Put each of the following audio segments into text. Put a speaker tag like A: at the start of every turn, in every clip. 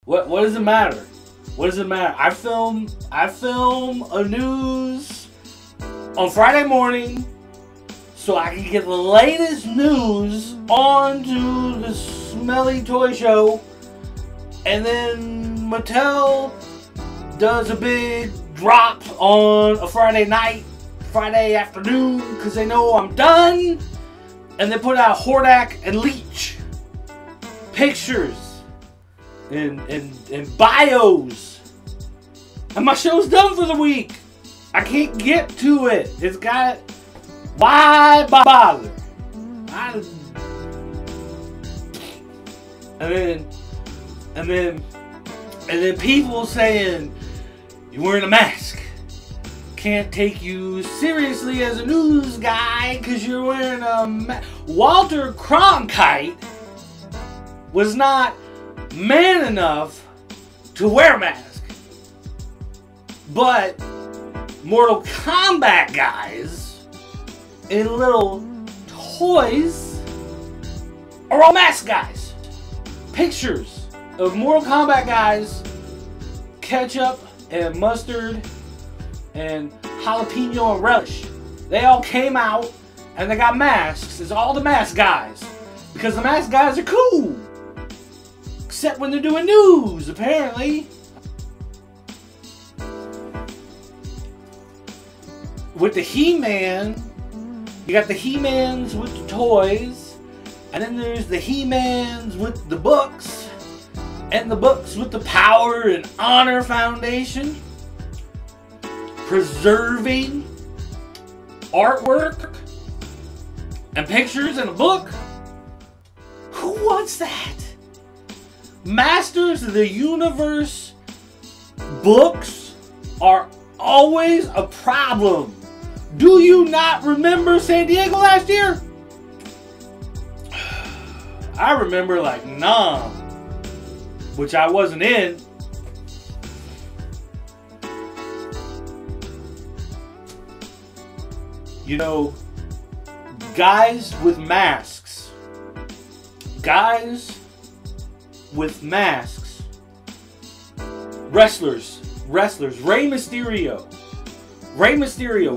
A: What does it matter? What does it matter? I film a news on Friday morning so I can get the latest news onto the Smelly Toy Show, and then Mattel does a big drop on a Friday night, Friday afternoon, because they know I'm done, and they put out Hordak and Leech pictures and bios, and my show's done for the week. I can't get to it. It's got, why bother? And then people saying you're wearing a mask. Can't take you seriously as a news guy because you're wearing a mask. Walter Cronkite was not man enough to wear a mask, but Mortal Kombat guys in little toys are all mask guys. Pictures of Mortal Kombat guys, ketchup and mustard and jalapeno and relish. They all came out and they got masks. It's all the mask guys, because the mask guys are cool. Except when they're doing news, apparently. With the He-Man, you got the He-Mans with the toys, and then there's the He-Mans with the books, and the books with the Power and Honor Foundation, preserving artwork and pictures in a book. Who wants that? Masters of the Universe books are always a problem. Do you not remember San Diego last year? I remember like Nam, which I wasn't in. You know, guys with masks. Guys with masks. Wrestlers. Rey Mysterio,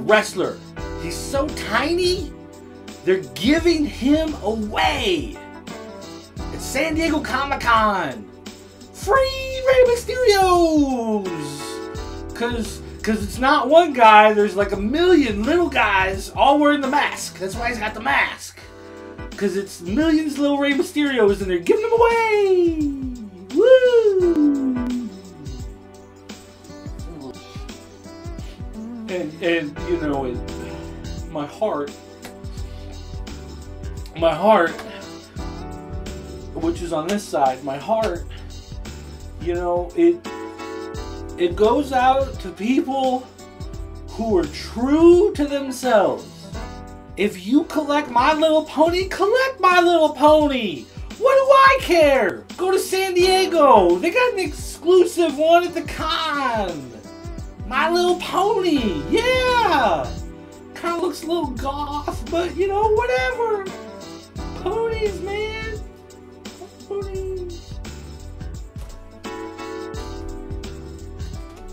A: wrestler. He's so tiny, they're giving him away at San Diego Comic-Con. Free Rey Mysterios! Cause it's not one guy, there's like a million little guys all wearing the mask. That's why he's got the mask. Cause it's millions of little Rey Mysterios and they're giving them away! Woo! And you know, my heart, which is on this side, my heart, you know, it goes out to people who are true to themselves. If you collect My Little Pony, collect My Little Pony. What do I care? Go to San Diego. They got an exclusive one at the con. My Little Pony. Yeah. Kind of looks a little goth, but you know, whatever. Ponies, man. Ponies.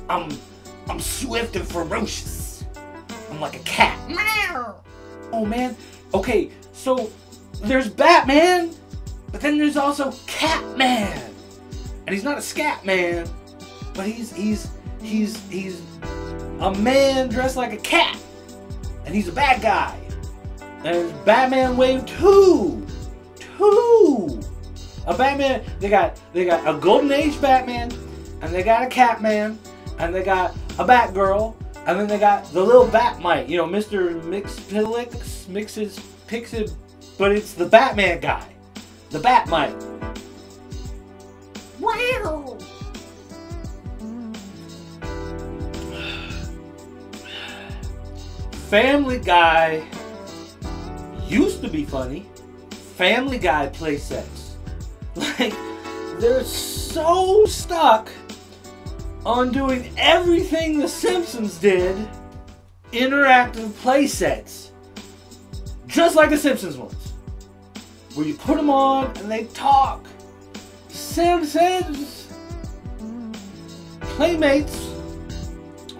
A: I'm swift and ferocious. I'm like a cat. Meow. Oh man. Okay, so there's Batman, but then there's also Catman. And he's not a scat man, but he's a man dressed like a cat. And he's a bad guy. And it's Batman Wave 2. A Batman, they got a Golden Age Batman, and they got a Catman, and they got a Batgirl, and then they got the little Batmite, you know, Mr. Pixie, but it's the Batman guy. The Batmite. Wow! Family Guy used to be funny. Family Guy playsets. Like, they're so stuck on doing everything the Simpsons did, interactive playsets. Just like the Simpsons ones. Where you put them on and they talk. Simpsons! Playmates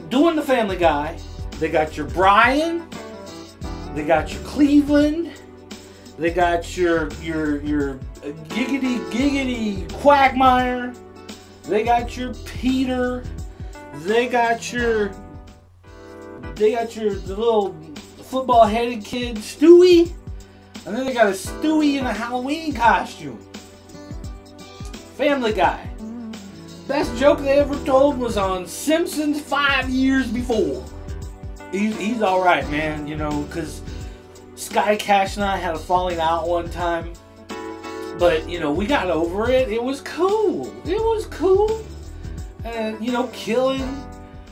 A: doing the Family Guy. They got your Brian. They got your Cleveland. They got your giggity Quagmire. They got your Peter. They got the little football headed kid Stewie. And then they got a Stewie in a Halloween costume. Family Guy. Best joke they ever told was on Simpsons 5 years before. He's alright, man, you know, because Sky Cash and I had a falling out one time. But, you know, we got over it. It was cool. It was cool. And, you know, Killing,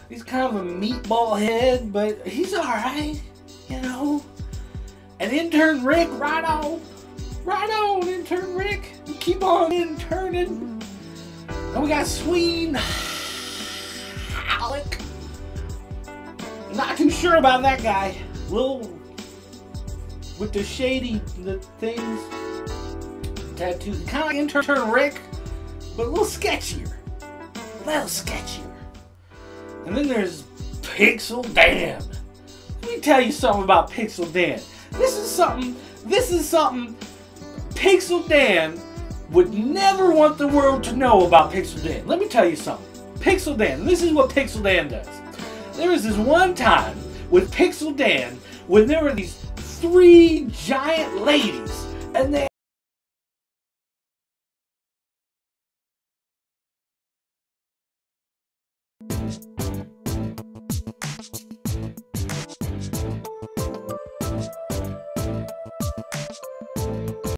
A: he's kind of a meatball head, but he's alright, you know. And Intern Rick, right on. Right on, Intern Rick. Keep on interning. And we got Sween Alec. Not too sure about that guy. Little with the shady things. Tattoo. Kind of like Intern Rick, but a little sketchier. A little sketchier. And then there's Pixel Dan. Let me tell you something about Pixel Dan. This is something Pixel Dan would never want the world to know about Pixel Dan. Let me tell you something. Pixel Dan, this is what Pixel Dan does. There was this one time with Pixel Dan when there were these 3 giant ladies and they